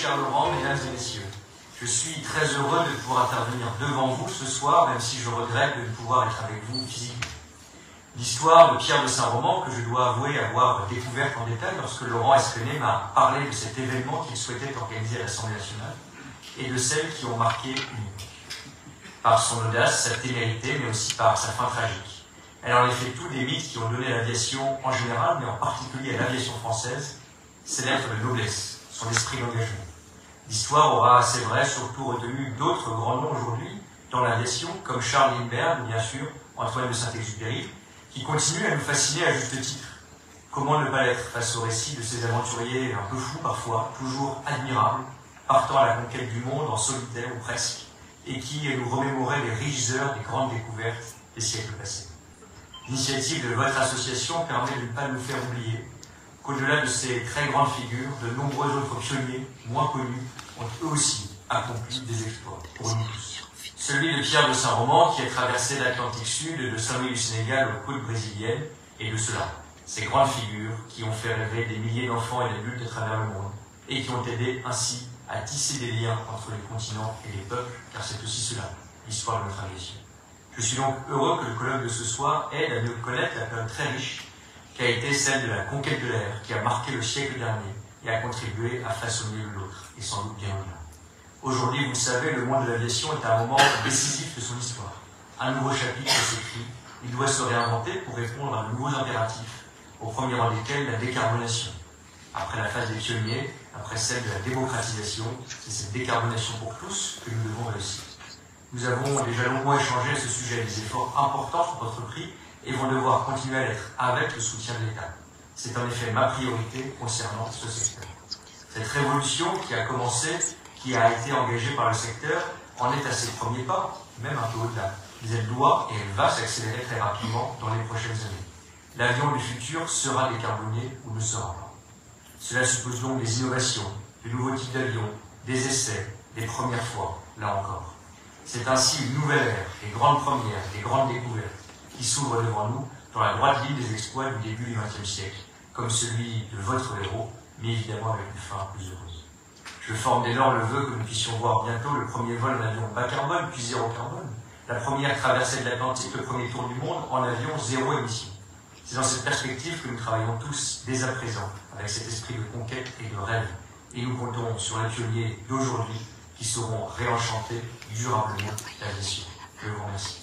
cher Laurent, mesdames et messieurs, je suis très heureux de pouvoir intervenir devant vous ce soir, même si je regrette de ne pouvoir être avec vous physiquement. L'histoire de Pierre de Saint-Roman, que je dois avouer avoir découverte en détail lorsque Laurent Esquenet m'a parlé de cet événement qu'il souhaitait organiser à l'Assemblée nationale, et de celles qui ont marqué une époque. Par son audace, sa témérité, mais aussi par sa fin tragique. Elle a en effet tous des mythes qui ont donné à l'aviation en général, mais en particulier à l'aviation française, ses lettres de noblesse, son esprit d'engagement. L'histoire aura, c'est vrai, surtout retenu d'autres grands noms aujourd'hui dans l'aviation, comme Charles Lindbergh ou bien sûr Antoine de Saint-Exupéry, qui continuent à nous fasciner à juste titre. Comment ne pas l'être face au récit de ces aventuriers un peu fous parfois, toujours admirables, partant à la conquête du monde en solitaire ou presque, et qui nous remémoraient les riches heures des grandes découvertes des siècles passés. L'initiative de votre association permet de ne pas nous faire oublier qu'au-delà de ces très grandes figures, de nombreux autres pionniers, moins connus, ont eux aussi accompli des exploits pour nous tous. Celui de Pierre de Saint-Roman qui a traversé l'Atlantique Sud de Saint-Louis du Sénégal aux côtes brésiliennes, et de cela, ces grandes figures qui ont fait rêver des milliers d'enfants et d'adultes à travers le monde, et qui ont aidé ainsi à tisser des liens entre les continents et les peuples, car c'est aussi cela, l'histoire de notre aviation. Je suis donc heureux que le colloque de ce soir aide à mieux connaître la période très riche qui a été celle de la conquête de l'air, qui a marqué le siècle dernier et a contribué à façonner l'autre, et sans doute bien au-delà. Aujourd'hui, vous le savez, le monde de l'aviation est à un moment décisif de son histoire. Un nouveau chapitre s'écrit, il doit se réinventer pour répondre à de nouveaux impératifs, au premier rang desquels la décarbonation. Après la phase des pionniers, après celle de la démocratisation, c'est cette décarbonation pour tous que nous devons réussir. Nous avons déjà longuement échangé à ce sujet. Des efforts importants sont entrepris et vont devoir continuer à l'être avec le soutien de l'État. C'est en effet ma priorité concernant ce secteur. Cette révolution qui a commencé, qui a été engagée par le secteur, en est à ses premiers pas, même un peu au-delà. Mais elle doit et elle va s'accélérer très rapidement dans les prochaines années. L'avion du futur sera décarboné ou ne sera pas. Cela suppose donc des innovations, de nouveaux types d'avions, des essais, des premières fois, là encore. C'est ainsi une nouvelle ère, des grandes premières, des grandes découvertes, qui s'ouvrent devant nous dans la droite ligne des exploits du début du XXe siècle, comme celui de votre héros, mais évidemment avec une fin plus heureuse. Je forme dès lors le vœu que nous puissions voir bientôt le premier vol en avion bas carbone, puis zéro carbone, la première traversée de l'Atlantique, le premier tour du monde en avion zéro émission. C'est dans cette perspective que nous travaillons tous dès à présent, avec cet esprit de conquête et de rêve, et nous comptons sur les pionniers d'aujourd'hui qui sauront réenchanter durablement l'aviation. Je vous remercie.